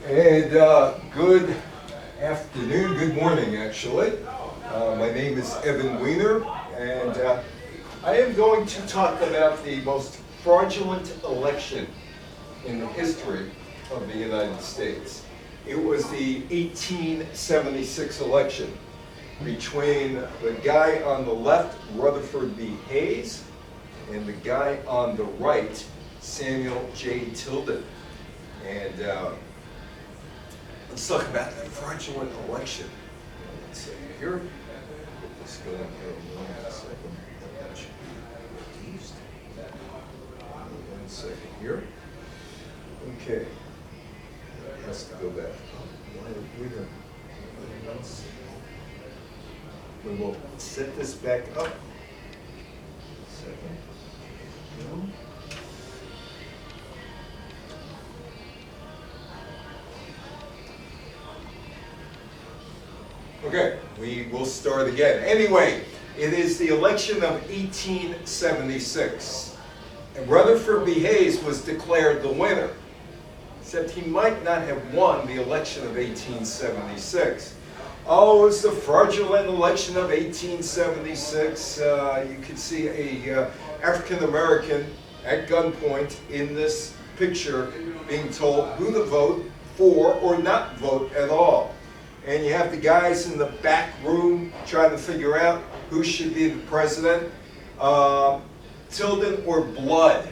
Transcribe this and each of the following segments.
And good afternoon, good morning actually. My name is Evan Weiner, and I am going to talk about the most fraudulent election in the history of the United States. It was the 1876 election between the guy on the left, Rutherford B. Hayes, and the guy on the right, Samuel J. Tilden. And let's talk about the fraudulent election. Let's see here. Get this going here in 1 second. That should be used. 1 second here. Okay. That has to go back. We will set this back up. 1 second. Okay, we will start again. Anyway, it is the election of 1876. And Rutherford B. Hayes was declared the winner, except he might not have won the election of 1876. Oh, it's the fraudulent election of 1876. You could see a African American at gunpoint in this picture being told who to vote for or not vote at all. And you have the guys in the back room trying to figure out who should be the president. Tilden or Blood?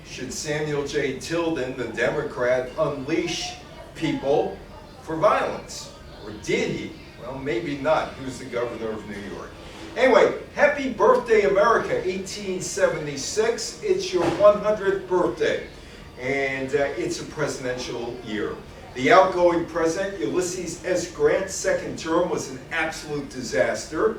Should Samuel J. Tilden, the Democrat, unleash people for violence? Or did he? Well, maybe not. He was the governor of New York. Anyway, happy birthday, America, 1876. It's your 100th birthday. And it's a presidential year. The outgoing president, Ulysses S. Grant's second term was an absolute disaster.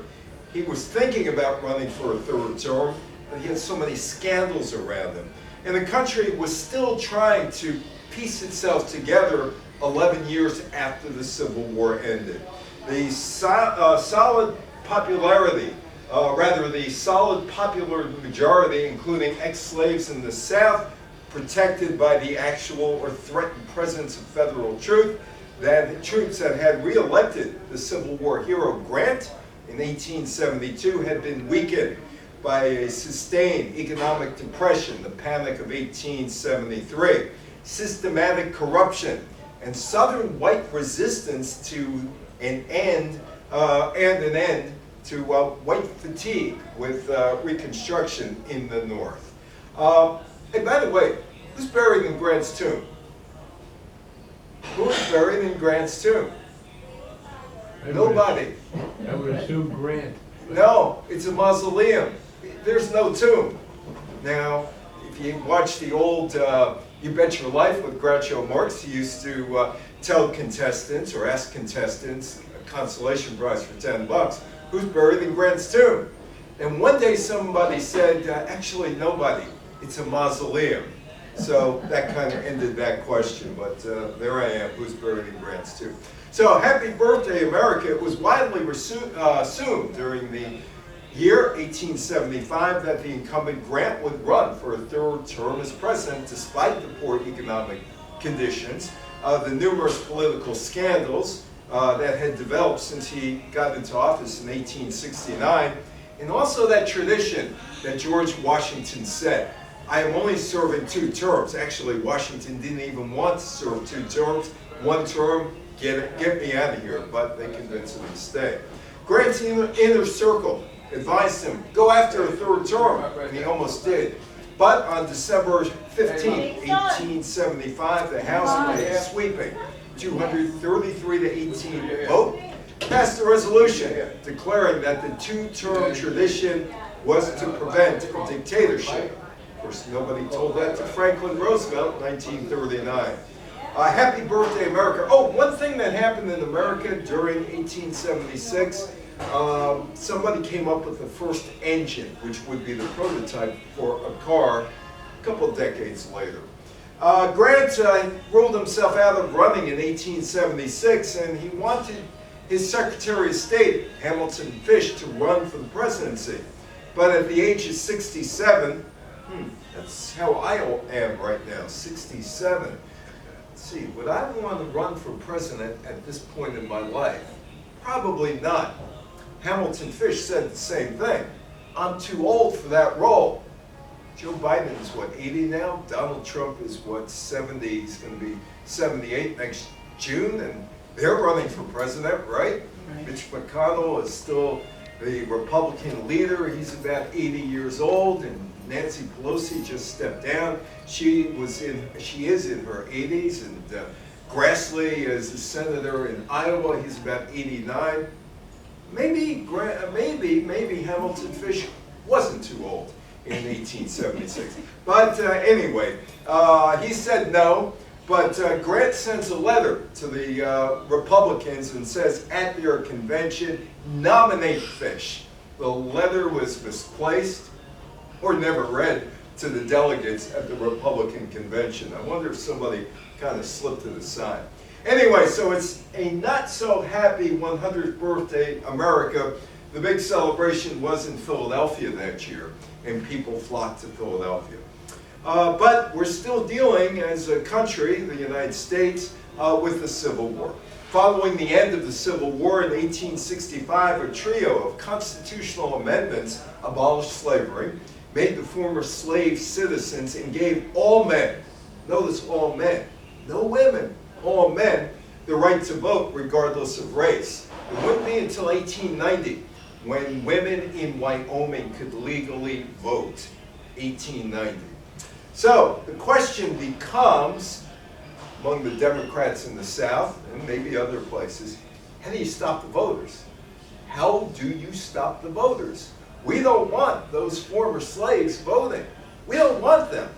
He was thinking about running for a third term, but he had so many scandals around him. And the country was still trying to piece itself together 11 years after the Civil War ended. The solid popularity, the solid popular majority, including ex-slaves in the South, protected by the actual or threatened presence of federal troops that had re-elected the Civil War hero Grant in 1872 had been weakened by a sustained economic depression, the Panic of 1873, systematic corruption, and Southern white resistance to an end to white fatigue with Reconstruction in the North. Hey, by the way, who's buried in Grant's tomb? Who's buried in Grant's tomb? Nobody. I would assume Grant. No, it's a mausoleum. There's no tomb. Now, if you watch the old You Bet Your Life with Groucho Marx, he used to tell contestants or ask contestants a consolation prize for $10, who's buried in Grant's tomb? And one day somebody said, actually nobody. It's a mausoleum. So that kind of ended that question, but there I am, who's buried in Grant's tomb. So happy birthday, America. It was widely assumed during the year 1875 that the incumbent Grant would run for a third term as president despite the poor economic conditions, the numerous political scandals that had developed since he got into office in 1869, and also that tradition that George Washington said, I am only serving 2 terms. Actually, Washington didn't even want to serve 2 terms. 1 term, get me out of here, but they convinced him to stay. Grant's inner circle advised him, go after a third term, and he almost did. But on December 15, 1875, the House made a sweeping 233 to 18 vote, passed a resolution declaring that the 2-term tradition was to prevent a dictatorship. Of course, nobody told that to Franklin Roosevelt in 1939. Happy birthday, America. Oh, one thing that happened in America during 1876, somebody came up with the first engine, which would be the prototype for a car a couple of decades later. Grant ruled himself out of running in 1876, and he wanted his Secretary of State, Hamilton Fish, to run for the presidency. But at the age of 67, that's how I am right now, 67. Let's see, would I want to run for president at this point in my life? Probably not. Hamilton Fish said the same thing. I'm too old for that role. Joe Biden is what, 80 now? Donald Trump is what, 70? He's going to be 78 next June, and they're running for president, right? Mitch McConnell is still the Republican leader. He's about 80 years old, and Nancy Pelosi just stepped down. She is in her 80s, and Grassley is a senator in Iowa. He's about 89. Maybe Hamilton Fish wasn't too old in 1876. But anyway, he said no. But Grant sends a letter to the Republicans and says at their convention, nominate Fish. The letter was misplaced or never read to the delegates at the Republican convention. I wonder if somebody kind of slipped it aside. Anyway, so it's a not so happy 100th birthday America. The big celebration was in Philadelphia that year, and people flocked to Philadelphia. But we're still dealing as a country, the United States, with the Civil War. Following the end of the Civil War in 1865, a trio of constitutional amendments abolished slavery, made the former slave citizens, and gave all men, notice all men, no women, all men, the right to vote regardless of race. It wouldn't be until 1890 when women in Wyoming could legally vote, 1890. So the question becomes, among the Democrats in the South, and maybe other places, how do you stop the voters? How do you stop the voters? We don't want those former slaves voting. We don't want them.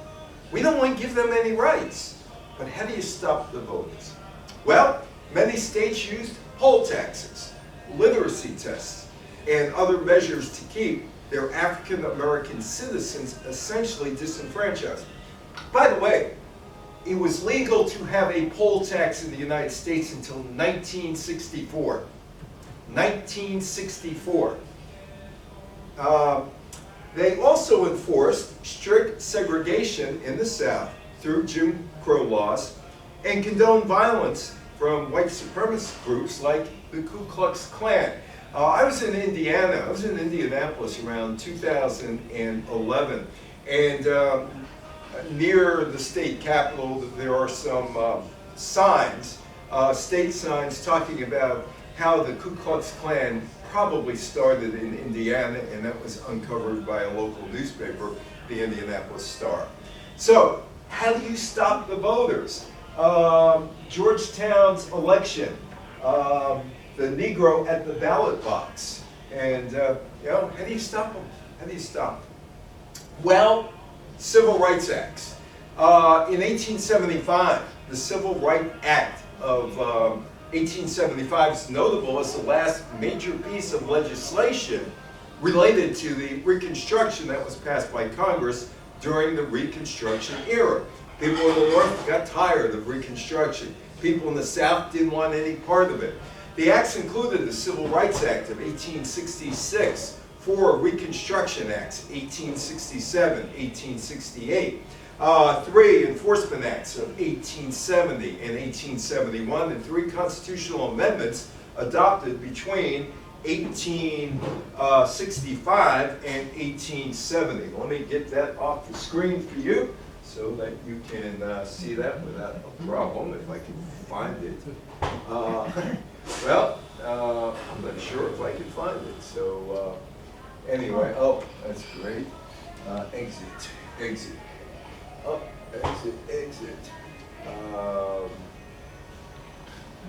We don't want to give them any rights. But how do you stop the voters? Well, many states used poll taxes, literacy tests, and other measures to keep their African American citizens essentially disenfranchised. By the way, it was legal to have a poll tax in the United States until 1964. 1964. They also enforced strict segregation in the South through Jim Crow laws and condoned violence from white supremacist groups like the Ku Klux Klan. I was in Indiana. I was in Indianapolis around 2011, and near the state capitol there are some signs, state signs talking about how the Ku Klux Klan probably started in Indiana, and that was uncovered by a local newspaper, the Indianapolis Star. So, how do you stop the voters? Georgetown's election, the Negro at the ballot box, and how do you stop them? How do you stop them? Well, Civil Rights Acts. In 1875, the Civil Rights Act of 1875 is notable as the last major piece of legislation related to the Reconstruction that was passed by Congress during the Reconstruction era. People in the North got tired of Reconstruction. People in the South didn't want any part of it. The acts included the Civil Rights Act of 1866, 4 Reconstruction Acts, 1867, 1868, 3 Enforcement Acts of 1870 and 1871, and 3 constitutional amendments adopted between 1865 and 1870. Let me get that off the screen for you so that you can see that without a problem, if I can find it. Well, I'm not sure if I can find it. So anyway, oh, that's great. Exit, exit. Oh, exit, exit.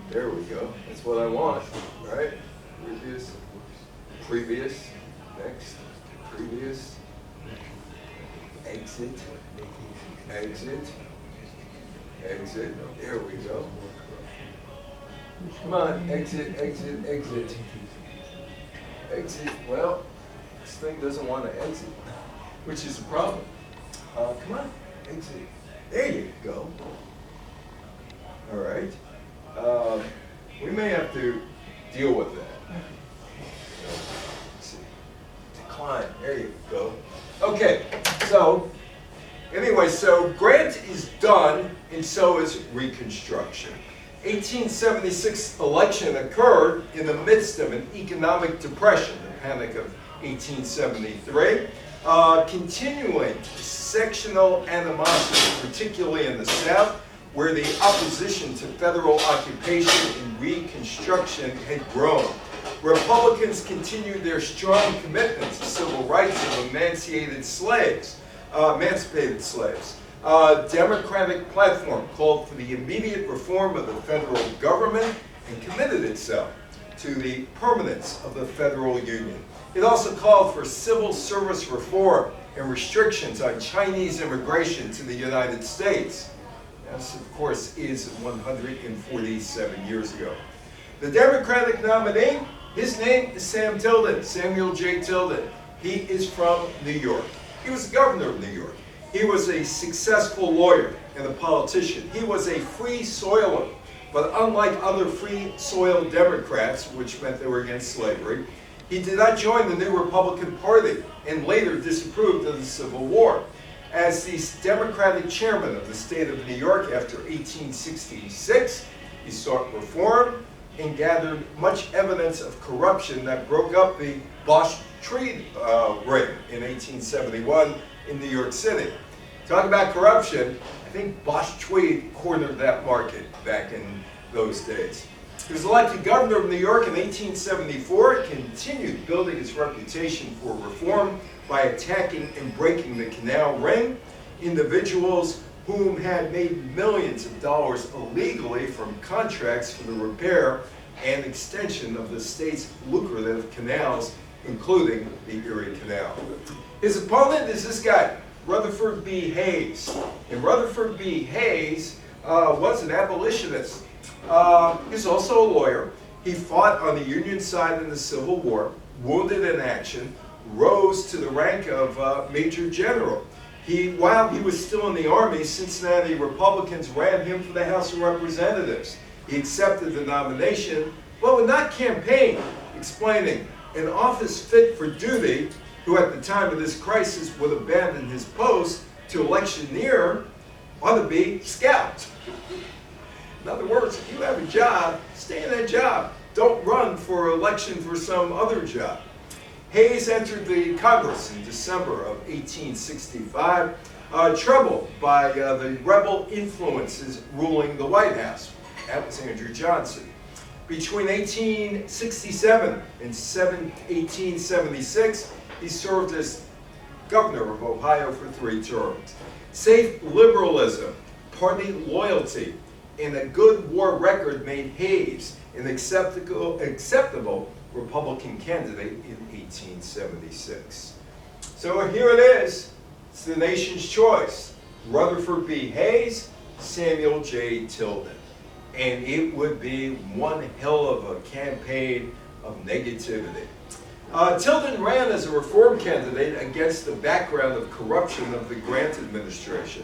There we go. That's what I want, right? Previous, next, previous, exit, exit, exit. There we go. Come on, exit, exit, exit. Exit. Well, this thing doesn't want to exit, which is a problem. Come on, exit. There you go. All right. We may have to deal with that. Let's see. Decline. There you go. Okay. So, anyway, so Grant is done in so is Reconstruction. 1876 election occurred in the midst of an economic depression, the Panic of 1873, continuing sectional animosity, particularly in the South, where the opposition to federal occupation and Reconstruction had grown. Republicans continued their strong commitment to civil rights of emancipated slaves. Democratic platform called for the immediate reform of the federal government and committed itself to the permanence of the federal union. It also called for civil service reform and restrictions on Chinese immigration to the United States. This, of course, is 147 years ago. The Democratic nominee, his name is Sam Tilden, Samuel J. Tilden. He is from New York. He was the governor of New York. He was a successful lawyer and a politician. He was a free soiler, but unlike other free soil Democrats, which meant they were against slavery, he did not join the new Republican Party and later disapproved of the Civil War. As the Democratic chairman of the state of New York after 1866, he sought reform and gathered much evidence of corruption that broke up the Bosch-Tweed ring in 1871 in New York City. Talk about corruption, I think Bosch-Tweed cornered that market back in those days. He was elected governor of New York in 1874, continued building his reputation for reform by attacking and breaking the Canal Ring, individuals whom had made millions of dollars illegally from contracts for the repair and extension of the state's lucrative canals, including the Erie Canal. His opponent is this guy, Rutherford B. Hayes. And Rutherford B. Hayes was an abolitionist. He's also a lawyer. He fought on the Union side in the Civil War, wounded in action, rose to the rank of Major General. While he was still in the Army, Cincinnati Republicans ran him for the House of Representatives. He accepted the nomination, but would not campaign, explaining, an office fit for duty, who at the time of this crisis would abandon his post to electioneer, ought to be scout. In other words, if you have a job, stay in that job. Don't run for election for some other job. Hayes entered the Congress in December of 1865, troubled by the rebel influences ruling the White House. That was Andrew Johnson. Between 1867 and 1876, he served as governor of Ohio for 3 terms. Safe liberalism, party loyalty, and a good war record made Hayes an acceptable Republican candidate in 1876. So here it is. It's the nation's choice. Rutherford B. Hayes, Samuel J. Tilden. And it would be one hell of a campaign of negativity. Tilden ran as a reform candidate against the background of corruption of the Grant administration.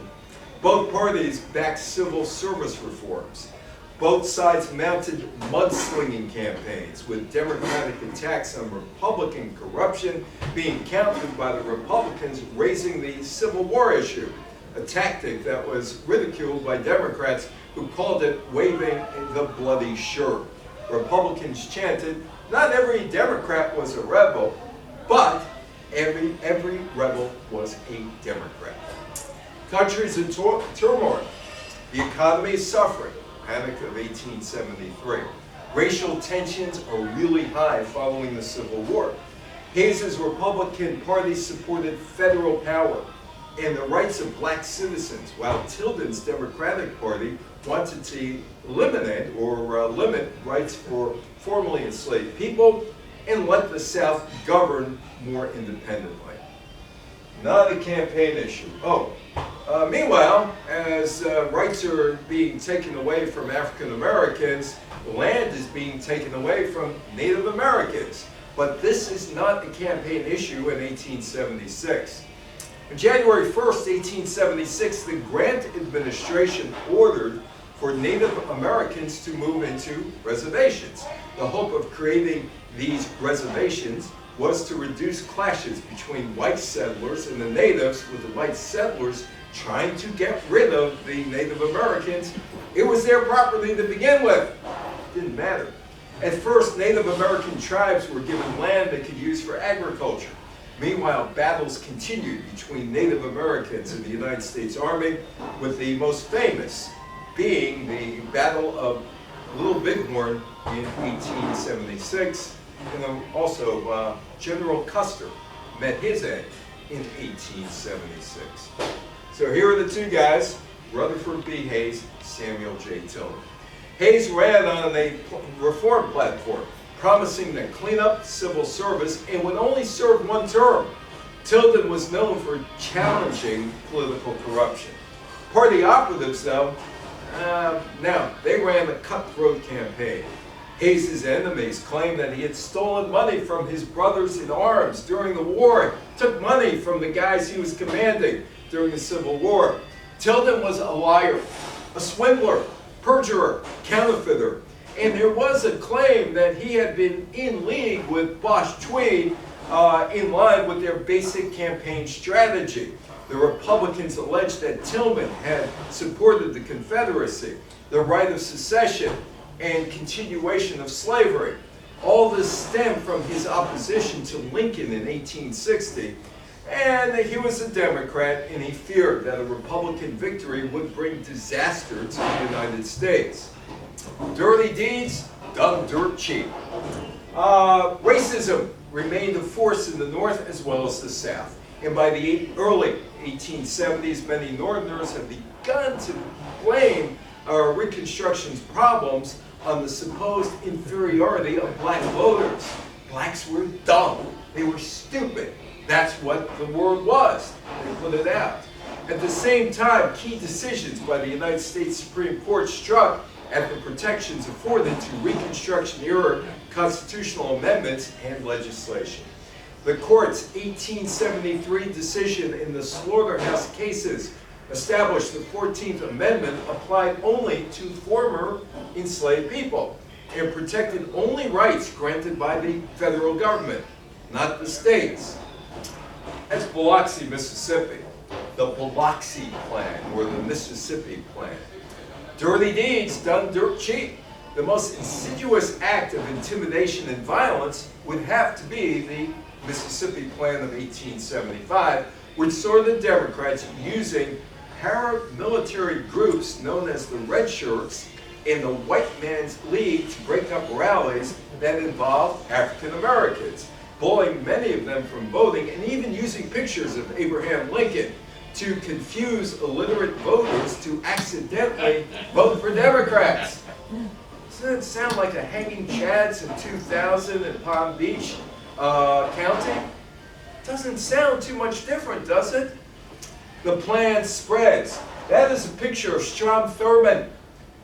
Both parties backed civil service reforms. Both sides mounted mudslinging campaigns, with Democratic attacks on Republican corruption being countered by the Republicans raising the Civil War issue, a tactic that was ridiculed by Democrats who called it waving the bloody shirt. Republicans chanted, not every Democrat was a rebel, but every rebel was a Democrat. Country's in turmoil. The economy is suffering. Panic of 1873. Racial tensions are really high following the Civil War. Hayes' Republican Party supported federal power and the rights of black citizens, while Tilden's Democratic Party wanted to eliminate or limit rights for formerly enslaved people and let the South govern more independently. Not a campaign issue. Meanwhile, as rights are being taken away from African Americans, land is being taken away from Native Americans. But this is not a campaign issue in 1876. On January 1st, 1876, the Grant administration ordered for Native Americans to move into reservations. The hope of creating these reservations was to reduce clashes between white settlers and the natives, with the white settlers trying to get rid of the Native Americans. It was their property to begin with. It didn't matter. At first, Native American tribes were given land they could use for agriculture. Meanwhile, battles continued between Native Americans and the United States Army, with the most famous being the Battle of Little Bighorn in 1876, and also General Custer met his end in 1876. So here are the two guys, Rutherford B. Hayes, Samuel J. Tilden. Hayes ran on a reform platform, promising to clean up civil service and would only serve one term. Tilden was known for challenging political corruption. Party operatives, though, they ran a cutthroat campaign. Hayes' enemies claimed that he had stolen money from his brothers in arms during the war, took money from the guys he was commanding during the Civil War. Tilden was a liar, a swindler, perjurer, counterfeiter, and there was a claim that he had been in league with Bosch Tweed in line with their basic campaign strategy. The Republicans alleged that Tilden had supported the Confederacy, the right of secession, and continuation of slavery. All this stemmed from his opposition to Lincoln in 1860, and he was a Democrat, and he feared that a Republican victory would bring disaster to the United States. Dirty deeds done dirt cheap. Racism remained a force in the North as well as the South. And by the early 1870s, many Northerners have begun to blame Reconstruction's problems on the supposed inferiority of black voters. Blacks were dumb. They were stupid. That's what the word was. They put it out. At the same time, key decisions by the United States Supreme Court struck at the protections afforded to Reconstruction-era constitutional amendments and legislation. The court's 1873 decision in the Slaughterhouse cases established the 14th Amendment applied only to former enslaved people and protected only rights granted by the federal government, not the states. That's Biloxi, Mississippi. The Biloxi Plan, or the Mississippi Plan. Dirty deeds done dirt cheap. The most insidious act of intimidation and violence would have to be the Mississippi Plan of 1875, which saw the Democrats using paramilitary groups known as the Red Shirts in the White Man's League to break up rallies that involved African Americans, bullying many of them from voting, and even using pictures of Abraham Lincoln to confuse illiterate voters to accidentally vote for Democrats. Doesn't it sound like a hanging chads in 2000 in Palm Beach County? Doesn't sound too much different, does it? The plan spreads. That is a picture of Strom Thurmond,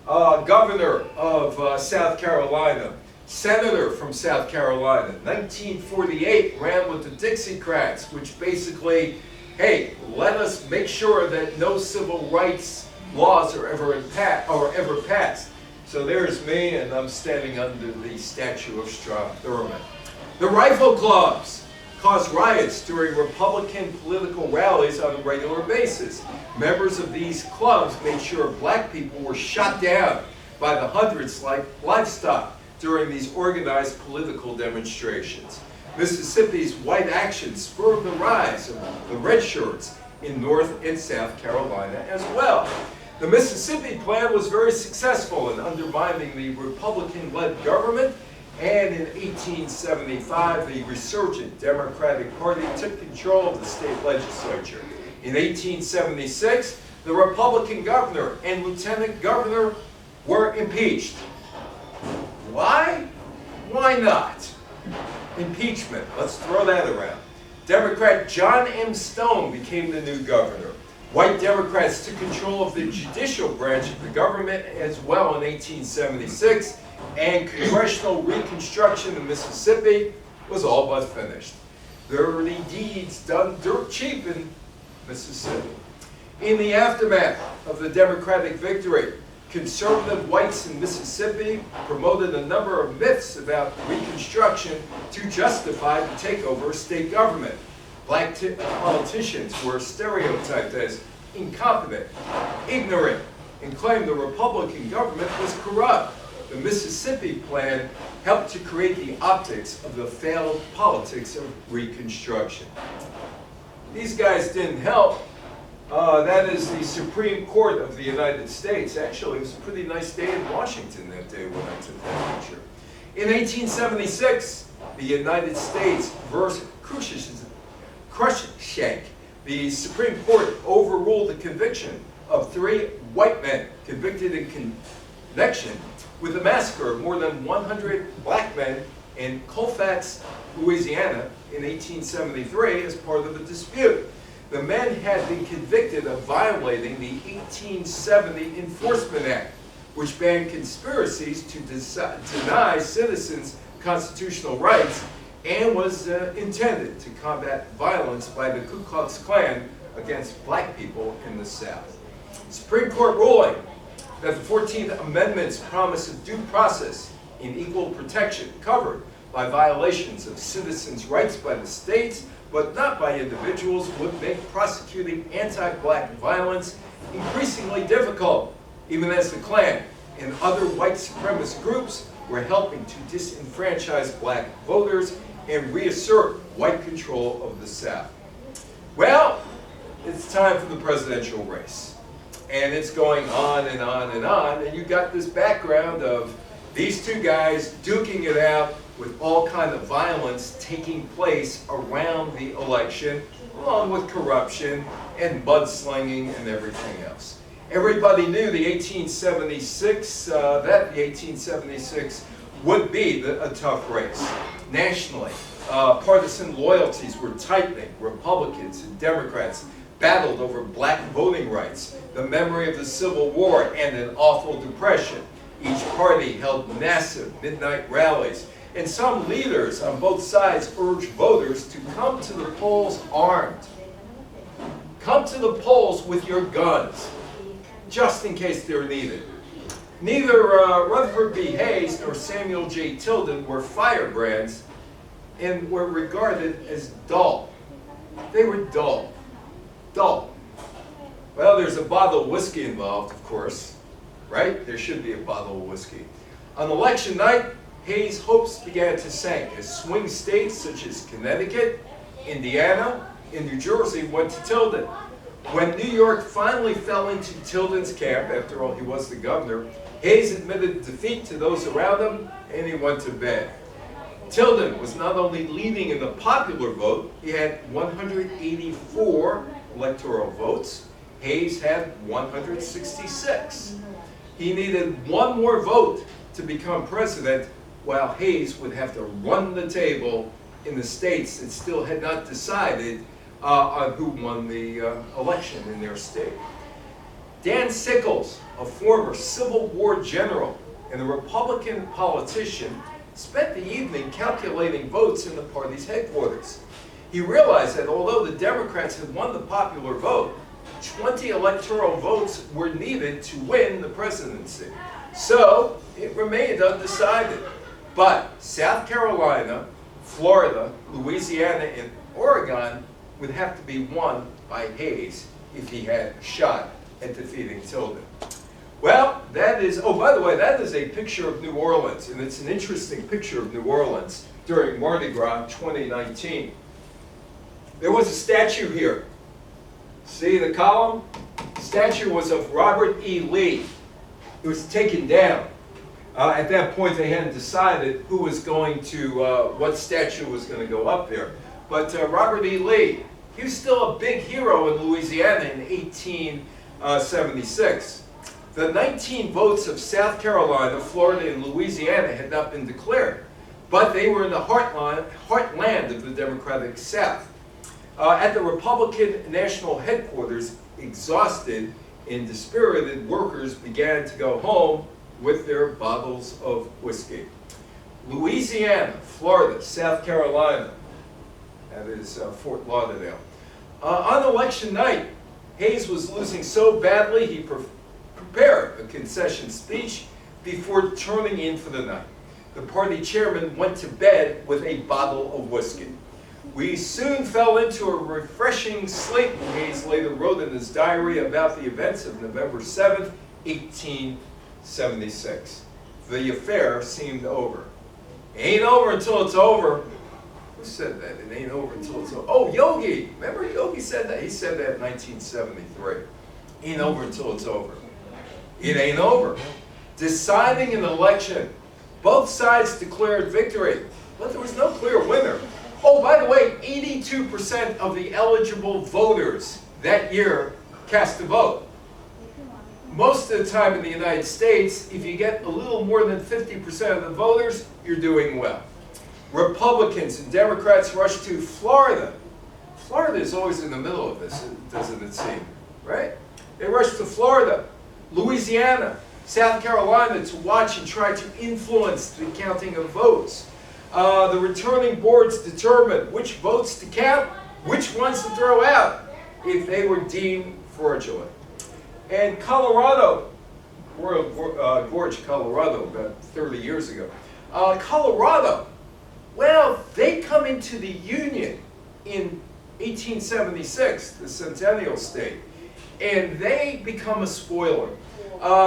governor of South Carolina, senator from South Carolina. 1948 ran with the Dixiecrats, which basically, hey, let us make sure that no civil rights laws are ever passed. So there's me, and I'm standing under the statue of Strom Thurmond. The rifle clubs caused riots during Republican political rallies on a regular basis. Members of these clubs made sure black people were shot down by the hundreds like livestock during these organized political demonstrations. Mississippi's white action spurred the rise of the Red Shirts in North and South Carolina as well. The Mississippi Plan was very successful in undermining the Republican-led government, and in 1875, the resurgent Democratic Party took control of the state legislature. In 1876, the Republican governor and lieutenant governor were impeached. Why? Why not? Impeachment, let's throw that around. Democrat John M. Stone became the new governor. White Democrats took control of the judicial branch of the government as well in 1876, and congressional reconstruction in Mississippi was all but finished. Dirty deeds done dirt cheap in Mississippi. In the aftermath of the Democratic victory, conservative whites in Mississippi promoted a number of myths about Reconstruction to justify the takeover of state government. Black politicians were stereotyped as incompetent, ignorant, and claimed the Republican government was corrupt. The Mississippi Plan helped to create the optics of the failed politics of Reconstruction. These guys didn't help. That is the Supreme Court of the United States. Actually, it was a pretty nice day in Washington that day when I took that picture. In 1876, the United States versus Cruikshank, the Supreme Court overruled the conviction of 3 white men convicted in connection with the massacre of more than 100 black men in Colfax, Louisiana in 1873 as part of a dispute. The men had been convicted of violating the 1870 Enforcement Act, which banned conspiracies to deny citizens constitutional rights and was intended to combat violence by the Ku Klux Klan against black people in the South. Supreme Court ruling that the 14th Amendment's promise of due process in equal protection covered by violations of citizens' rights by the states but not by individuals would make prosecuting anti-black violence increasingly difficult, even as the Klan and other white supremacist groups were helping to disenfranchise black voters and reassert white control of the South. Well, it's time for the presidential race. And it's going on and on and on, and you've got this background of these two guys duking it out with all kind of violence taking place around the election, along with corruption and mudslinging and everything else. Everybody knew the 1876 would be a tough race. Nationally, partisan loyalties were tightening. Republicans and Democrats battled over black voting rights, the memory of the Civil War, and an awful depression. Each party held massive midnight rallies, and some leaders on both sides urged voters to come to the polls armed. Come to the polls with your guns, just in case they're needed. Neither Rutherford B. Hayes nor Samuel J. Tilden were firebrands and were regarded as dull. They were dull. Dull. Well, there's a bottle of whiskey involved, of course, right? There should be a bottle of whiskey. On election night, Hayes' hopes began to sink as swing states such as Connecticut, Indiana, and New Jersey went to Tilden. When New York finally fell into Tilden's camp, after all he was the governor, Hayes admitted defeat to those around him and he went to bed. Tilden was not only leading in the popular vote, he had 184 electoral votes. Hayes had 166. He needed one more vote to become president, while Hayes would have to run the table in the states that still had not decided on who won the election in their state. Dan Sickles, a former Civil War general and a Republican politician, spent the evening calculating votes in the party's headquarters. He realized that although the Democrats had won the popular vote, 20 electoral votes were needed to win the presidency. So it remained undecided. But South Carolina, Florida, Louisiana, and Oregon would have to be won by Hayes if he had a shot at defeating Tilden. Well, that is, oh, by the way, that is a picture of New Orleans, and it's an interesting picture of New Orleans during Mardi Gras 2019. There was a statue here. See the column? The statue was of Robert E. Lee. It was taken down. At that point, they hadn't decided who was going to, what statue was going to go up there. But Robert E. Lee, he was still a big hero in Louisiana in 1876. The 19 votes of South Carolina, Florida, and Louisiana had not been declared, but they were in the heartland of the Democratic South. At the Republican National Headquarters, exhausted and dispirited workers began to go home with their bottles of whiskey. Louisiana, Florida, South Carolina, that is Fort Lauderdale. On election night, Hayes was losing so badly he prepared a concession speech before turning in for the night. The party chairman went to bed with a bottle of whiskey. We soon fell into a refreshing sleep, Hayes later wrote in his diary about the events of November 7th, 1876. The affair seemed over. It ain't over until it's over. Who said that? It ain't over until it's over. Oh, Yogi. Remember Yogi said that? He said that in 1973. Ain't over until it's over. It ain't over. Deciding an election. Both sides declared victory, but there was no clear winner. Oh, by the way, 82% of the eligible voters that year cast a vote. Most of the time in the United States, if you get a little more than 50% of the voters, you're doing well. Republicans and Democrats rushed to Florida. Florida is always in the middle of this, doesn't it seem, right? They rushed to Florida, Louisiana, South Carolina to watch and try to influence the counting of votes. The returning boards determined which votes to count, which ones to throw out if they were deemed fraudulent. And Colorado, Royal Gorge, Colorado, about 30 years ago. Colorado, well, they come into the Union in 1876, the Centennial State, and they become a spoiler.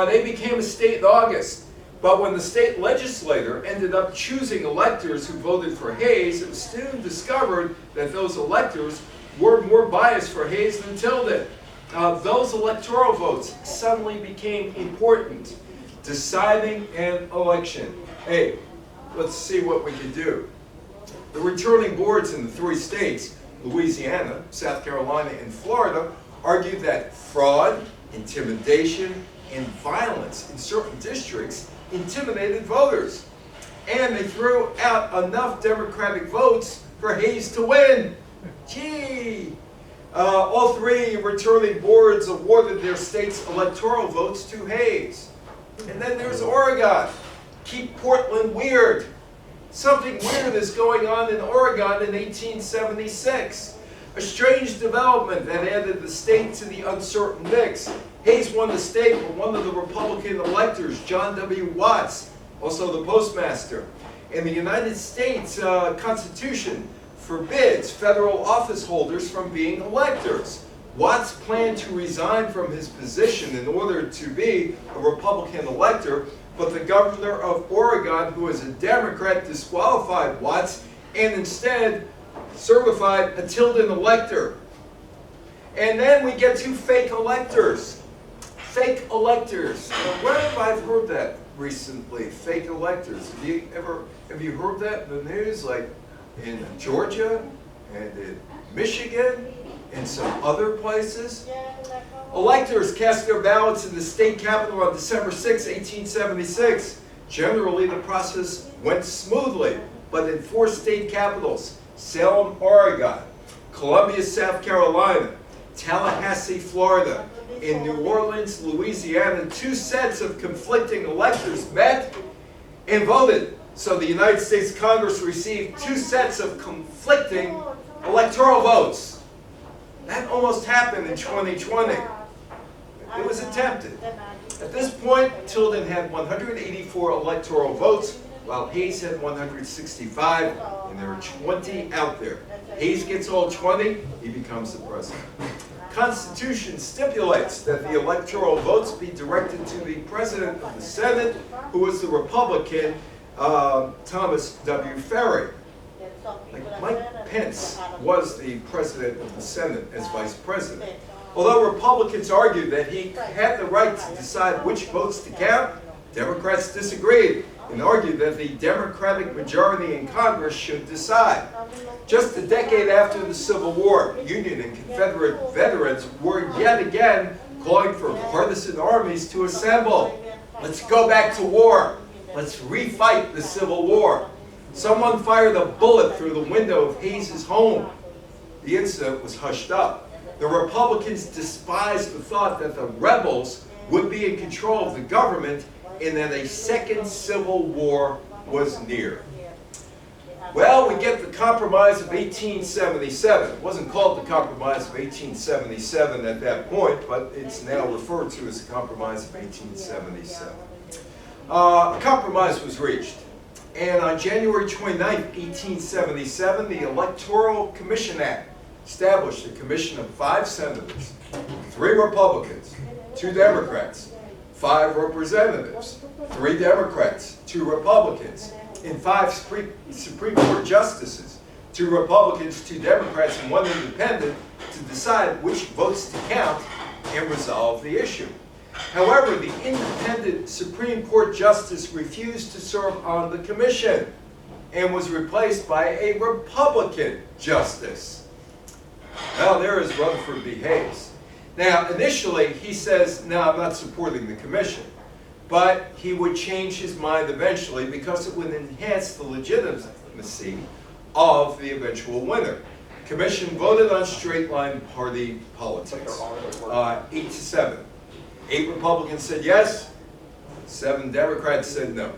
They became a state in August. But when the state legislature ended up choosing electors who voted for Hayes, it was soon discovered that those electors were more biased for Hayes than Tilden. Those electoral votes suddenly became important, deciding an election. Hey, let's see what we can do. The returning boards in the three states, Louisiana, South Carolina, and Florida, argued that fraud, intimidation, and violence in certain districts intimidated voters. And they threw out enough Democratic votes for Hayes to win. Gee! All three returning boards awarded their state's electoral votes to Hayes. And then there's Oregon. Keep Portland weird. Something weird is going on in Oregon in 1876. A strange development that added the state to the uncertain mix. Hayes won the state, but one of the Republican electors, John W. Watts, also the postmaster. And the United States Constitution forbids federal office holders from being electors. Watts planned to resign from his position in order to be a Republican elector, but the governor of Oregon, who was a Democrat, disqualified Watts and instead certified a Tilden elector. And then we get to fake electors. Fake electors. Now, where have I heard that recently? Fake electors. Have you heard that in the news? Like in Georgia and in Michigan and some other places? Electors cast their ballots in the state capitol on December 6, 1876. Generally, the process went smoothly, but in four state capitals, Salem, Oregon, Columbia, South Carolina, Tallahassee, Florida, in New Orleans, Louisiana, two sets of conflicting electors met and voted. So the United States Congress received two sets of conflicting electoral votes. That almost happened in 2020. It was attempted. At this point, Tilden had 184 electoral votes, while Hayes had 165, and there are 20 out there. Hayes gets all 20, he becomes the president. Constitution stipulates that the electoral votes be directed to the President of the Senate, who was the Republican Thomas W. Ferry. Like Mike Pence was the President of the Senate as Vice President. Although Republicans argued that he had the right to decide which votes to count, Democrats disagreed and argued that the Democratic majority in Congress should decide. Just a decade after the Civil War, Union and Confederate veterans were yet again calling for partisan armies to assemble. Let's go back to war. Let's refight the Civil War. Someone fired a bullet through the window of Hayes' home. The incident was hushed up. The Republicans despised the thought that the rebels would be in control of the government and that a second civil war was near. Well, we get the Compromise of 1877. It wasn't called the Compromise of 1877 at that point, but it's now referred to as the Compromise of 1877. A compromise was reached, And on January 29, 1877, the Electoral Commission Act established a commission of 5 senators, 3 Republicans, 2 Democrats, 5 representatives, 3 Democrats, 2 Republicans, and 5 Supreme Court justices, 2 Republicans, 2 Democrats, and 1 independent, to decide which votes to count and resolve the issue. However, the independent Supreme Court justice refused to serve on the commission and was replaced by a Republican justice. Now there is Rutherford B. Hayes. Now initially he says, no, I'm not supporting the commission, but he would change his mind eventually because it would enhance the legitimacy of the eventual winner. The commission voted on straight-line party politics, 8-7. 8 Republicans said yes, 7 Democrats said no,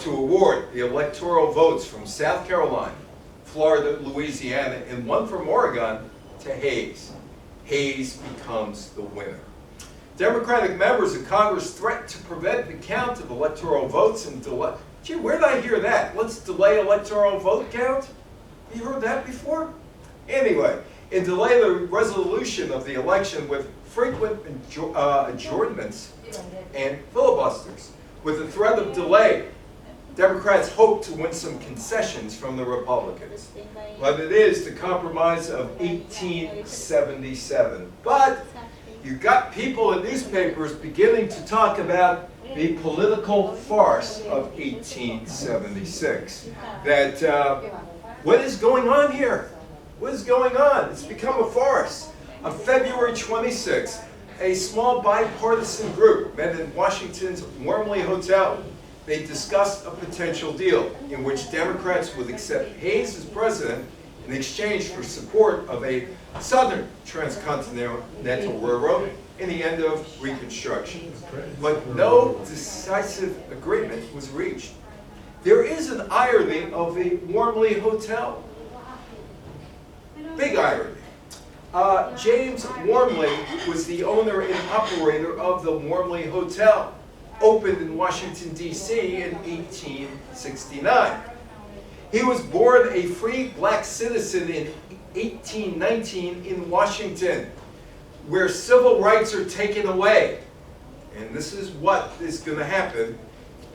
to award the electoral votes from South Carolina, Florida, Louisiana, and 1 from Oregon to Hayes. Hayes becomes the winner. Democratic members of Congress threatened to prevent the count of electoral votes and delay. Gee, where did I hear that? Let's delay electoral vote count? You heard that before? Anyway, and delay the resolution of the election with frequent adjournments and filibusters. With the threat of delay, Democrats hope to win some concessions from the Republicans. But it is the compromise of 1877. But you got people in newspapers beginning to talk about the political farce of 1876. That, what is going on here? What is going on? It's become a farce. On February 26th, a small bipartisan group met in Washington's Wormley Hotel. They discussed a potential deal in which Democrats would accept Hayes as president in exchange for support of a Southern Transcontinental Railroad in the end of Reconstruction. But no decisive agreement was reached. There is an irony of the Wormley Hotel. Big irony. James Wormley was the owner and operator of the Wormley Hotel, opened in Washington, D.C. in 1869. He was born a free black citizen in 1819 in Washington, where civil rights are taken away. And this is what is going to happen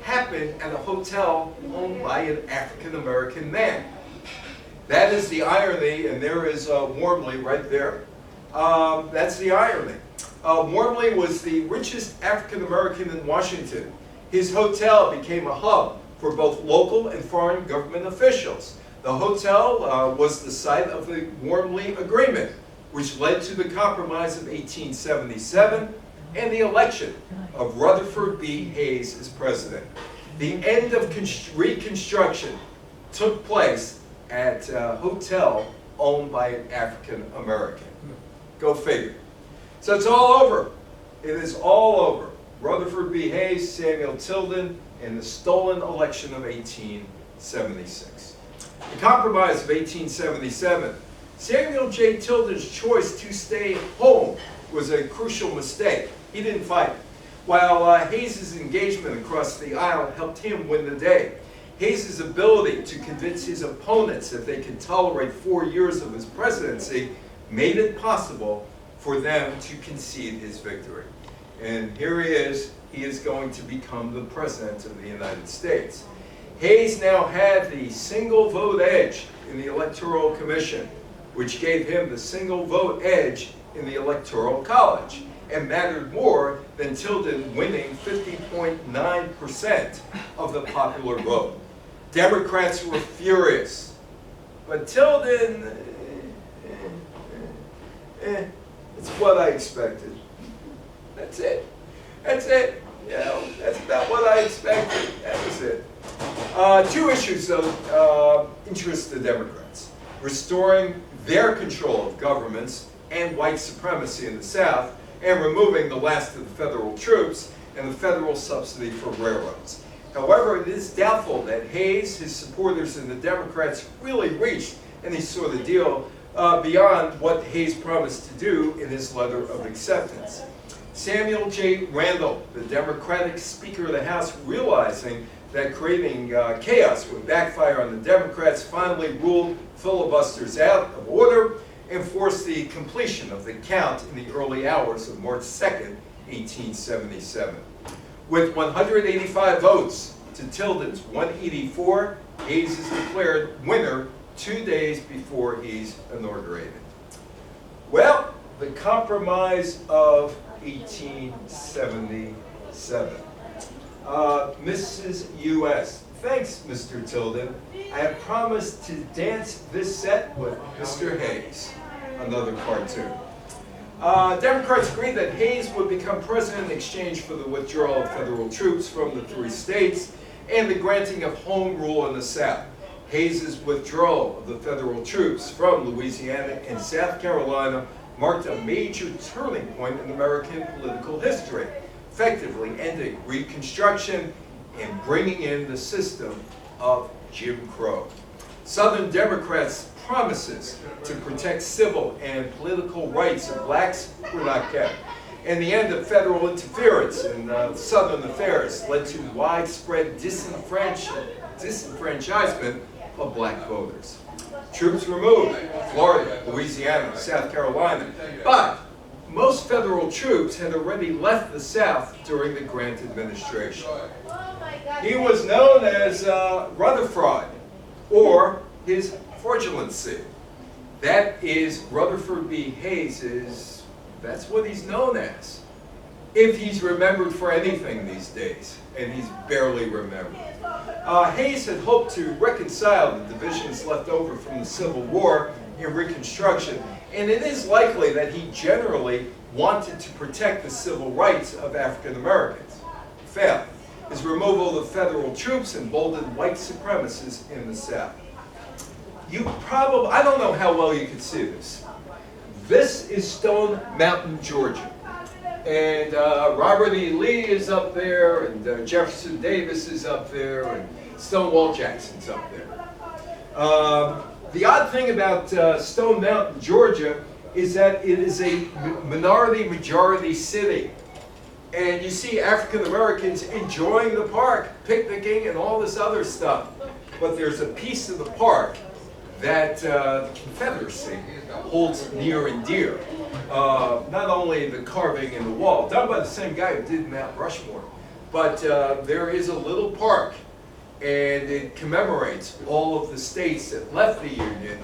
at a hotel owned by an African-American man. That is the irony, and there is Wormley right there. That's the irony. Wormley was the richest African-American in Washington. His hotel became a hub for both local and foreign government officials. The hotel was the site of the Wormley Agreement, which led to the Compromise of 1877 and the election of Rutherford B. Hayes as president. The end of Reconstruction took place at a hotel owned by an African American. Go figure. So it's all over. It is all over. Rutherford B. Hayes, Samuel Tilden, and the stolen election of 1876. The Compromise of 1877. Samuel J. Tilden's choice to stay home was a crucial mistake. He didn't fight it. While Hayes' engagement across the aisle helped him win the day, Hayes' ability to convince his opponents that they could tolerate 4 years of his presidency made it possible for them to concede his victory. And here he is going to become the president of the United States. Hayes now had the single vote edge in the Electoral Commission, which gave him the single vote edge in the Electoral College, and mattered more than Tilden winning 50.9% of the popular vote. Democrats were furious, but Tilden, it's what I expected. That's it. That's it. You know, that's about what I expected. That was it. 2 issues, though, interest the Democrats: restoring their control of governments and white supremacy in the South, and removing the last of the federal troops and the federal subsidy for railroads. However, it is doubtful that Hayes, his supporters, and the Democrats really reached any sort of deal beyond what Hayes promised to do in his letter of acceptance. Samuel J. Randall, the Democratic Speaker of the House, realizing that creating chaos would backfire on the Democrats, finally ruled filibusters out of order and forced the completion of the count in the early hours of March 2nd, 1877. With 185 votes to Tilden's 184, Hayes is declared winner 2 days before he's inaugurated. Well, the Compromise of 1877. Mrs. U.S. Thanks, Mr. Tilden. I have promised to dance this set with Mr. Hayes. Another cartoon. Democrats agreed that Hayes would become president in exchange for the withdrawal of federal troops from the 3 states and the granting of home rule in the South. Hayes' withdrawal of the federal troops from Louisiana and South Carolina marked a major turning point in American political history, effectively ending Reconstruction and bringing in the system of Jim Crow. Southern Democrats' promises to protect civil and political rights of blacks were not kept, and the end of federal interference in Southern affairs led to widespread disenfranchisement of black voters. Troops were moved, Florida, Louisiana, South Carolina, but most federal troops had already left the South during the Grant administration. He was known as Rutherford, or his fraudulency. That is, Rutherford B. Hayes that's what he's known as. If he's remembered for anything these days, and he's barely remembered. Hayes had hoped to reconcile the divisions left over from the Civil War in Reconstruction, and it is likely that he generally wanted to protect the civil rights of African Americans. Failed. His removal of the federal troops emboldened white supremacists in the South. I don't know how well you can see this. This is Stone Mountain, Georgia. And Robert E. Lee is up there, and Jefferson Davis is up there, and Stonewall Jackson's up there. The odd thing about Stone Mountain, Georgia, is that it is a minority-majority city. And you see African Americans enjoying the park, picnicking, and all this other stuff. But there's a piece of the park that the Confederacy holds near and dear. Not only the carving in the wall, done by the same guy who did Mount Rushmore, but there is a little park, and it commemorates all of the states that left the Union,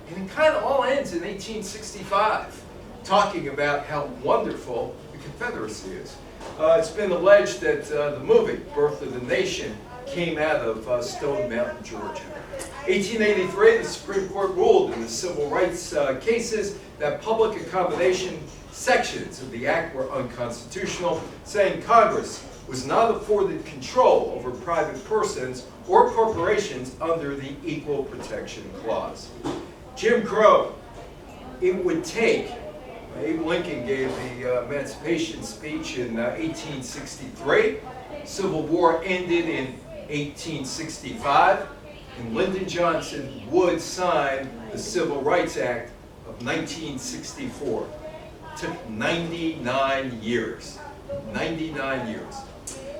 and it kind of all ends in 1865, talking about how wonderful the Confederacy is. It's been alleged that the movie, Birth of the Nation, came out of Stone Mountain, Georgia. 1883, the Supreme Court ruled in the civil rights cases that public accommodation sections of the Act were unconstitutional, saying Congress was not afforded control over private persons or corporations under the Equal Protection Clause. Jim Crow. It would take, Abe Lincoln gave the Emancipation speech in 1863, Civil War ended in 1865, and Lyndon Johnson would sign the Civil Rights Act of 1964. It took 99 years. 99 years.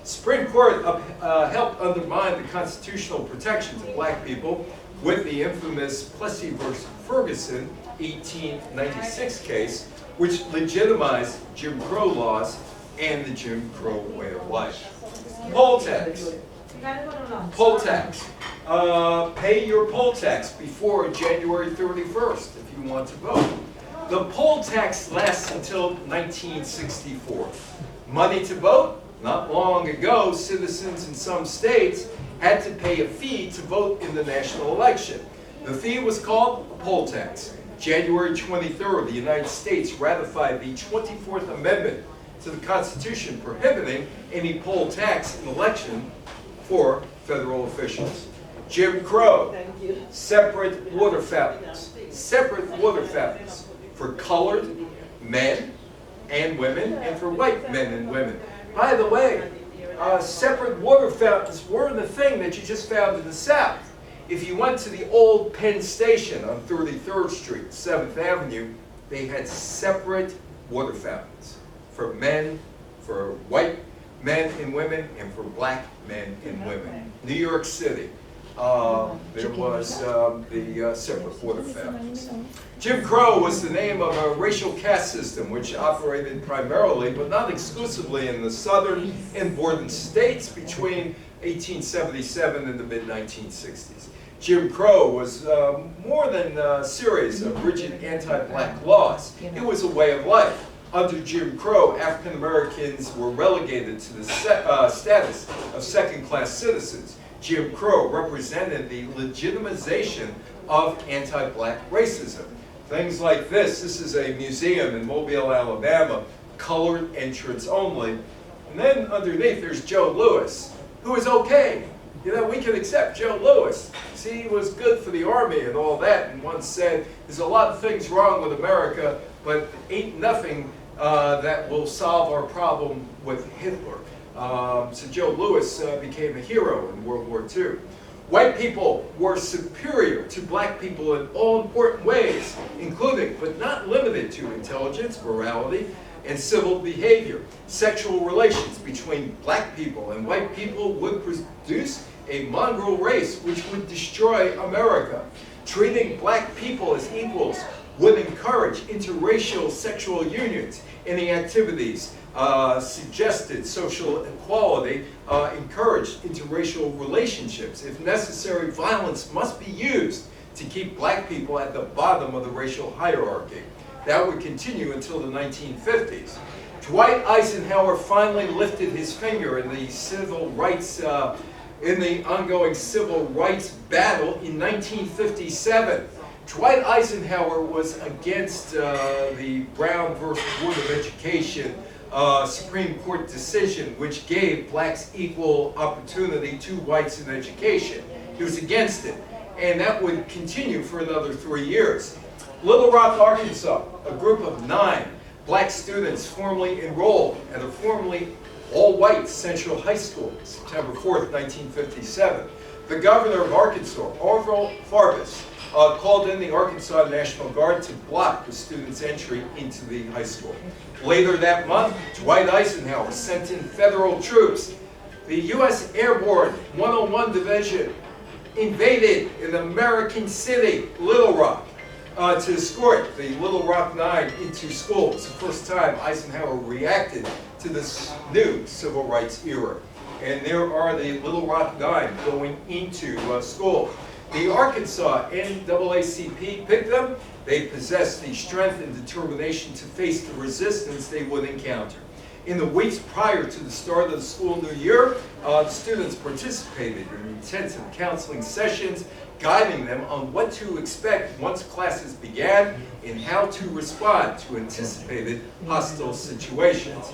Supreme Court helped undermine the constitutional protections of black people with the infamous Plessy v. Ferguson 1896 case, which legitimized Jim Crow laws and the Jim Crow way of life. Poll tax. Poll tax. Pay your poll tax before January 31st if you want to vote. The poll tax lasts until 1964. Money to vote? Not long ago, citizens in some states had to pay a fee to vote in the national election. The fee was called a poll tax. January 23rd, the United States ratified the 24th Amendment to the Constitution prohibiting any poll tax in election for federal officials. Jim Crow, separate water fountains for colored men and women and for white men and women. By the way, separate water fountains weren't a thing that you just found in the South. If you went to the old Penn Station on 33rd Street, 7th Avenue, they had separate water fountains for men, for white men and women, and for black men and women. New York City, there was the separate border families. Jim Crow was the name of a racial caste system which operated primarily, but not exclusively, in the southern and northern states between 1877 and the mid-1960s. Jim Crow was more than a series of rigid anti-black laws. It was a way of life. Under Jim Crow, African Americans were relegated to the status of second-class citizens. Jim Crow represented the legitimization of anti-black racism. Things like this is a museum in Mobile, Alabama, colored entrance only. And then underneath there's Joe Louis, who is okay. You know, we can accept Joe Louis. See, he was good for the army and all that, and once said, there's a lot of things wrong with America, but ain't nothing that will solve our problem with Hitler. So Joe Louis became a hero in World War II. White people were superior to black people in all important ways, including, but not limited to, intelligence, morality, and civil behavior. Sexual relations between black people and white people would produce a mongrel race which would destroy America. Treating black people as equals would encourage interracial sexual unions. Any activities suggested social equality, encouraged interracial relationships. If necessary, violence must be used to keep black people at the bottom of the racial hierarchy. That would continue until the 1950s. Dwight Eisenhower finally lifted his finger in the civil rights, in the ongoing civil rights battle in 1957. Dwight Eisenhower was against the Brown versus Board of Education Supreme Court decision, which gave blacks equal opportunity to whites in education. He was against it, and that would continue for another 3 years. Little Rock, Arkansas, a group of 9 black students formally enrolled at a formerly all-white Central High School, September 4th, 1957. The governor of Arkansas, Orville Farbus, called in the Arkansas National Guard to block the students' entry into the high school. Later that month, Dwight Eisenhower sent in federal troops. The U.S. Airborne 101 Division invaded an American city, Little Rock, to escort the Little Rock 9 into school. It was the first time Eisenhower reacted to this new civil rights era. And there are the Little Rock 9 going into school. The Arkansas NAACP picked them. They possessed the strength and determination to face the resistance they would encounter. In the weeks prior to the start of the school new year, the students participated in intensive counseling sessions, guiding them on what to expect once classes began and how to respond to anticipated hostile situations.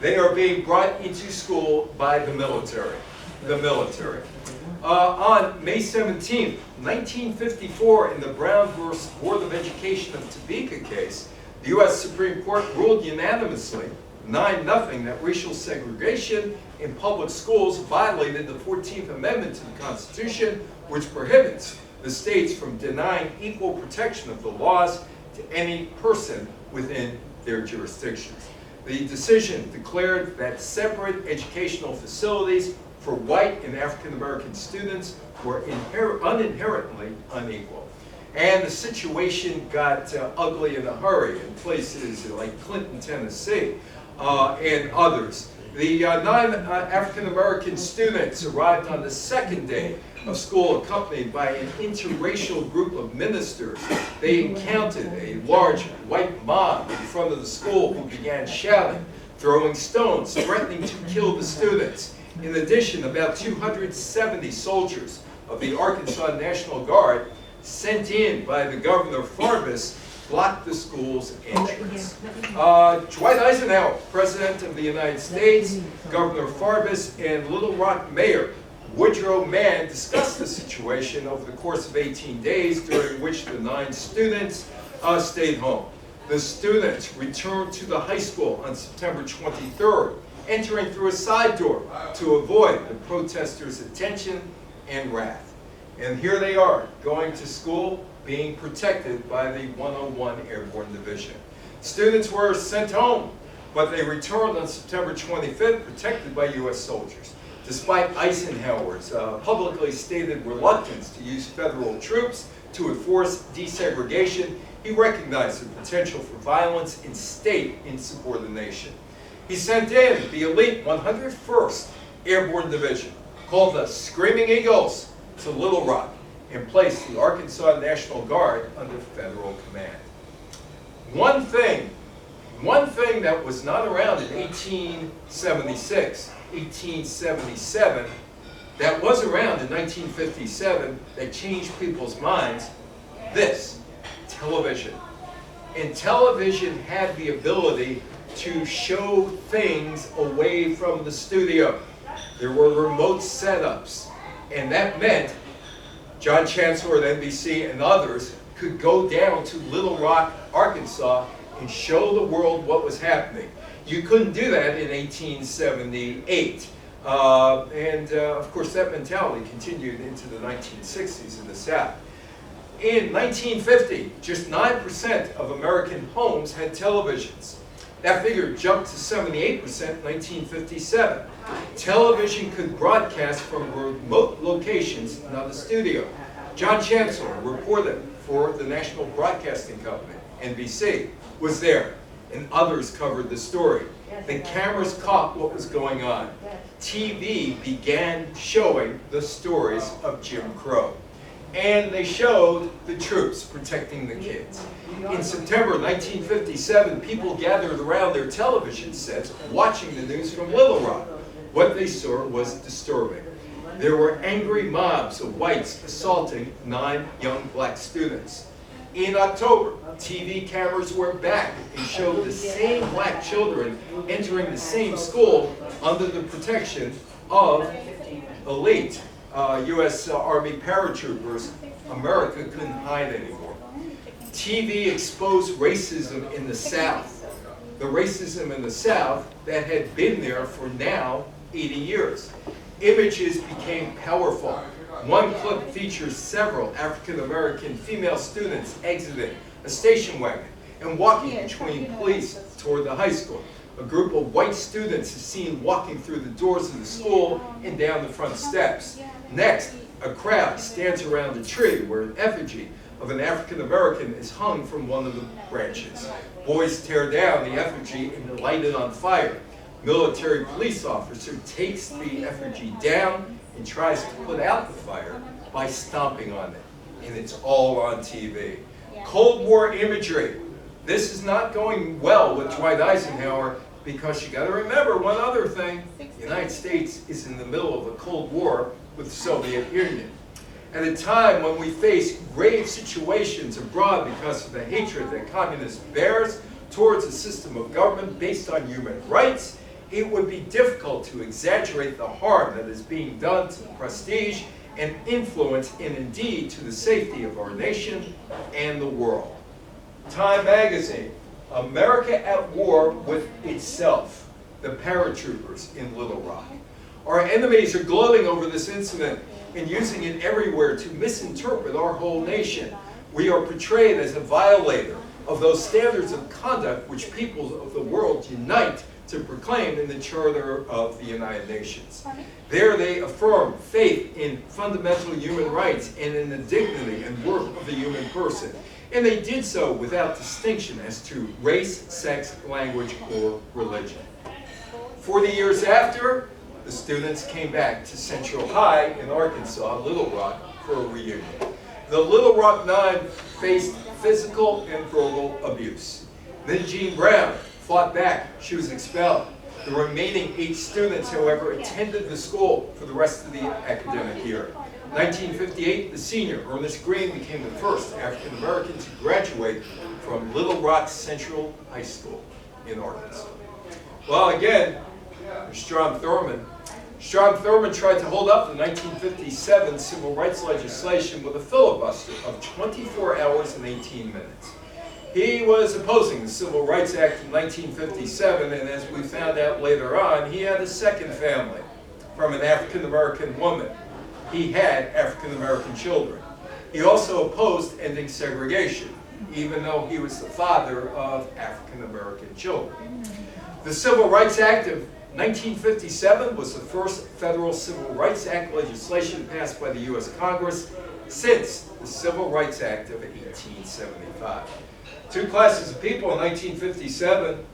They are being brought into school by the military. On May 17, 1954, in the Brown versus Board of Education of Topeka case, the U.S. Supreme Court ruled unanimously, 9-0, that racial segregation in public schools violated the 14th Amendment to the Constitution, which prohibits the states from denying equal protection of the laws to any person within their jurisdictions. The decision declared that separate educational facilities for white and African American students were inherently unequal. And the situation got ugly in a hurry in places like Clinton, Tennessee, and others. The 9 African American students arrived on the second day of school accompanied by an interracial group of ministers. They encountered a large white mob in front of the school who began shouting, throwing stones, threatening to kill the students. In addition, about 270 soldiers of the Arkansas National Guard, sent in by the governor Farbus, blocked the school's entrance. Dwight Eisenhower, President of the United States, Governor Farbus, and Little Rock Mayor Woodrow Mann discussed the situation over the course of 18 days, during which the 9 students stayed home. The students returned to the high school on September 23rd, entering through a side door to avoid the protesters' attention and wrath. And here they are, going to school, being protected by the 101 Airborne Division. Students were sent home but they returned on September 25th, protected by U.S. soldiers. Despite Eisenhower's publicly stated reluctance to use federal troops to enforce desegregation, he recognized the potential for violence in state insubordination. He sent in the elite 101st Airborne Division, called the Screaming Eagles, to Little Rock, and placed the Arkansas National Guard under federal command. One thing that was not around in 1876, 1877, that was around in 1957, that changed people's minds, this, television. And television had the ability to show things away from the studio. There were remote setups, and that meant John Chancellor at NBC and others could go down to Little Rock, Arkansas, and show the world what was happening. You couldn't do that in 1878. Of course, that mentality continued into the 1960s in the South. In 1950, just 9% of American homes had televisions. That figure jumped to 78% in 1957. Television could broadcast from remote locations, not a studio. John Chancellor, reporter for the National Broadcasting Company, NBC, was there, and others covered the story. The cameras caught what was going on. TV began showing the stories of Jim Crow. And they showed the troops protecting the kids. In September 1957, people gathered around their television sets watching the news from Little Rock. What they saw was disturbing. There were angry mobs of whites assaulting 9 young black students. In October, TV cameras were back and showed the same black children entering the same school under the protection of elite U.S. Army paratroopers. America couldn't hide anymore. TV exposed racism in the South. The racism in the South that had been there for now 80 years. Images became powerful. One clip features several African-American female students exiting a station wagon and walking between police toward the high school. A group of white students is seen walking through the doors of the school and down the front steps. Next, a crowd stands around a tree where an effigy of an African-American is hung from one of the branches. Boys tear down the effigy and light it on fire. Military police officer takes the effigy down and tries to put out the fire by stomping on it. And it's all on TV. Cold War imagery. This is not going well with Dwight Eisenhower, because you got to remember one other thing. The United States is in the middle of a Cold War with the Soviet Union. At a time when we face grave situations abroad because of the hatred that communism bears towards a system of government based on human rights, it would be difficult to exaggerate the harm that is being done to the prestige and influence, and indeed to the safety of our nation and the world. Time magazine, America at War with Itself, the paratroopers in Little Rock. Our enemies are gloating over this incident and using it everywhere to misinterpret our whole nation. We are portrayed as a violator of those standards of conduct which peoples of the world unite to proclaim in the Charter of the United Nations. There they affirm faith in fundamental human rights and in the dignity and worth of the human person. And they did so without distinction as to race, sex, language, or religion. 40 years after, the students came back to Central High in Arkansas, Little Rock, for a reunion. The Little Rock Nine faced physical and verbal abuse. Then Jean Brown fought back. She was expelled. The remaining 8 students, however, attended the school for the rest of the academic year. 1958, the senior, Ernest Green, became the first African American to graduate from Little Rock Central High School in Arkansas. Well, again, Strom Thurmond. Strom Thurmond tried to hold up the 1957 civil rights legislation with a filibuster of 24 hours and 18 minutes. He was opposing the Civil Rights Act in 1957, and as we found out later on, he had a second family from an African-American woman. He had African-American children. He also opposed ending segregation, even though he was the father of African-American children. The Civil Rights Act of 1957 was the first federal Civil Rights Act legislation passed by the U.S. Congress since the Civil Rights Act of 1875. Two classes of people in 1957,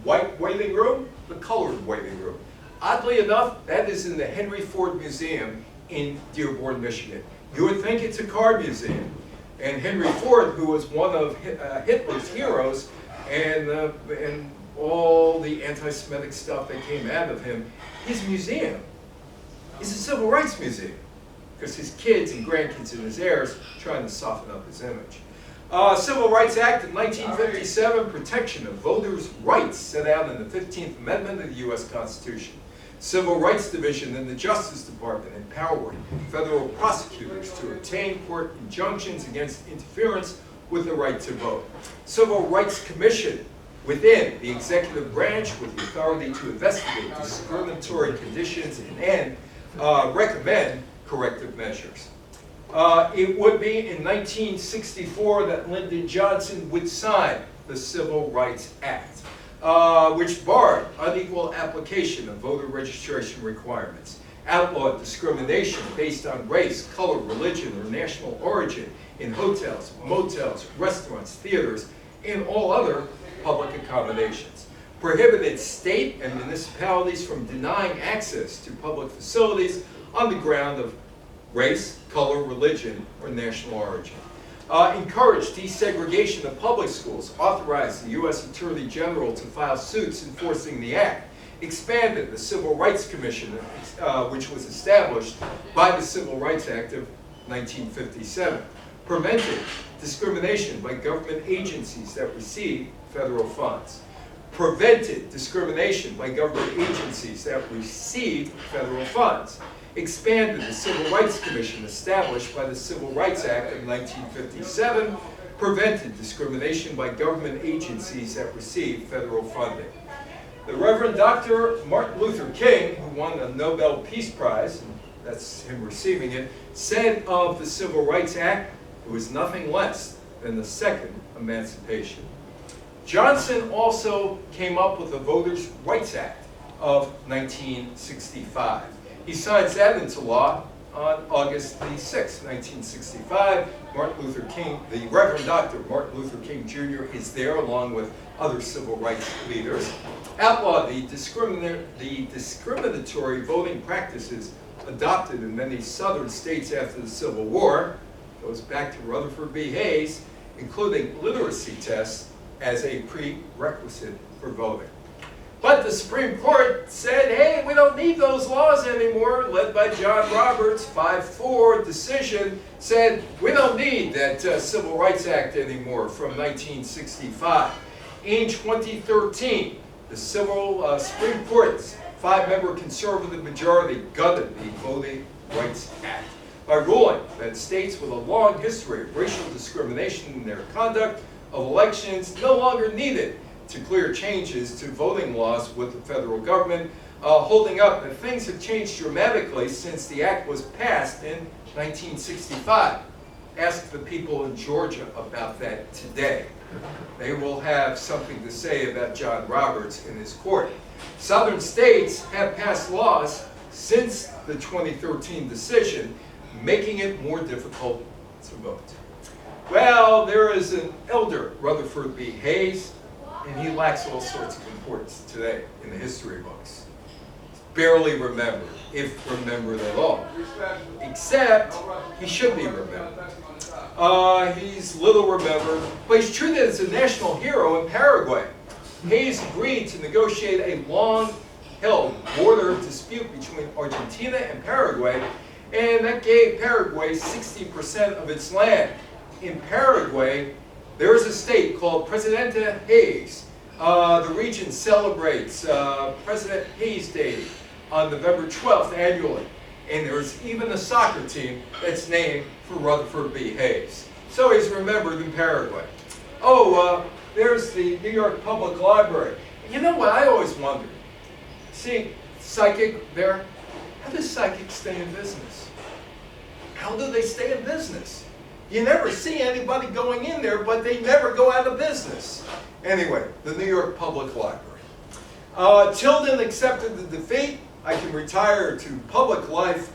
white waiting room, the colored waiting room. Oddly enough, that is in the Henry Ford Museum in Dearborn, Michigan. You would think it's a car museum. And Henry Ford, who was one of Hitler's heroes, and all the anti-Semitic stuff that came out of him, his museum is a civil rights museum, because his kids and grandkids and his heirs trying to soften up his image. Civil Rights Act of 1957, protection of voters' rights set out in the 15th Amendment of the U.S. Constitution. Civil Rights Division in the Justice Department empowering federal prosecutors to obtain court injunctions against interference with the right to vote. Civil Rights Commission within the executive branch with the authority to investigate discriminatory conditions and recommend corrective measures. It would be in 1964 that Lyndon Johnson would sign the Civil Rights Act, which barred unequal application of voter registration requirements, outlawed discrimination based on race, color, religion, or national origin in hotels, motels, restaurants, theaters, and all other public accommodations, prohibited state and municipalities from denying access to public facilities on the ground of race, color, religion, or national origin. Encouraged desegregation of public schools, authorized the U.S. Attorney General to file suits enforcing the act, expanded the Civil Rights Commission, which was established by the Civil Rights Act of 1957, prevented discrimination by government agencies that receive federal funds, prevented discrimination by government agencies that receive federal funds, expanded the Civil Rights Commission established by the Civil Rights Act of 1957, prevented discrimination by government agencies that receive federal funding. The Reverend Dr. Martin Luther King, who won the Nobel Peace Prize, and that's him receiving it, said of the Civil Rights Act, it was nothing less than the second emancipation. Johnson also came up with the Voters' Rights Act of 1965. He signs that into law on August the 6th, 1965. Martin Luther King, the Reverend Dr. Martin Luther King Jr. is there along with other civil rights leaders. Outlawed the discriminatory voting practices adopted in many southern states after the Civil War. Goes back to Rutherford B. Hayes, including literacy tests as a prerequisite for voting. But the Supreme Court said, hey, we don't need those laws anymore, led by John Roberts. 5-4 decision said, we don't need that Civil Rights Act anymore from 1965. In 2013, the Supreme Court's 5-member conservative majority gutted the Voting Rights Act by ruling that states with a long history of racial discrimination in their conduct of elections no longer needed to clear changes to voting laws with the federal government, holding up that things have changed dramatically since the act was passed in 1965. Ask the people in Georgia about that today. They will have something to say about John Roberts in his court. Southern states have passed laws since the 2013 decision, making it more difficult to vote. Well, there is an elder, Rutherford B. Hayes, and he lacks all sorts of importance today in the history books. Barely remembered, if remembered at all. Except, he should be remembered. He's little remembered, but he's treated as a national hero in Paraguay. Hayes agreed to negotiate a long-held border dispute between Argentina and Paraguay, and that gave Paraguay 60% of its land. In Paraguay, there is a state called Presidente Hayes. The region celebrates President Hayes Day on November 12th annually. And there's even a soccer team that's named for Rutherford B. Hayes. So he's remembered in Paraguay. There's the New York Public Library. You know what I always wondered? See, psychic there, how does psychics stay in business? How do they stay in business? You never see anybody going in there, but they never go out of business. Anyway, the New York Public Library. Tilden accepted the defeat. I can retire to public life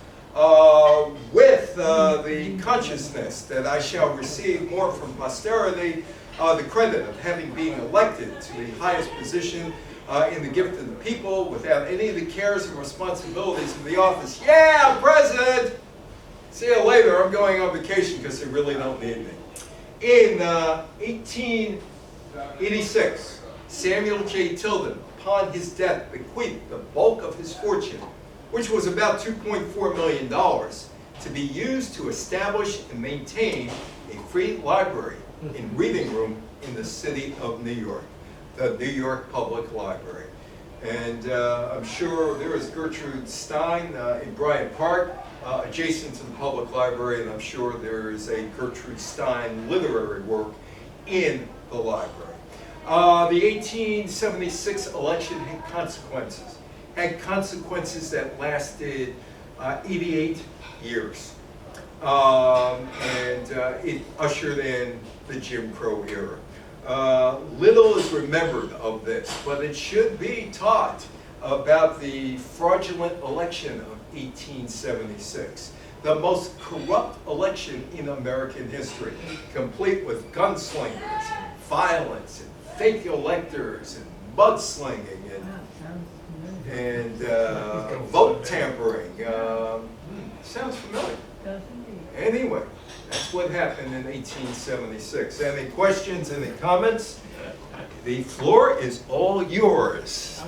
with the consciousness that I shall receive more from posterity, the credit of having been elected to the highest position in the gift of the people without any of the cares and responsibilities of the office. Yeah, I'm president! See you later, I'm going on vacation because they really don't need me. In 1886, Samuel J. Tilden, upon his death, bequeathed the bulk of his fortune, which was about $2.4 million, to be used to establish and maintain a free library and reading room in the city of New York, the New York Public Library. And I'm sure there is Gertrude Stein in Bryant Park, adjacent to the public library, and I'm sure there is a Gertrude Stein literary work in the library. The 1876 election had consequences that lasted 88 years. And it ushered in the Jim Crow era. Little is remembered of this, but it should be taught about the fraudulent election of 1876. The most corrupt election in American history, complete with gunslingers, and violence, and fake electors, and mudslinging, and vote tampering. Sounds familiar. Anyway, that's what happened in 1876. Any questions, any comments? The floor is all yours.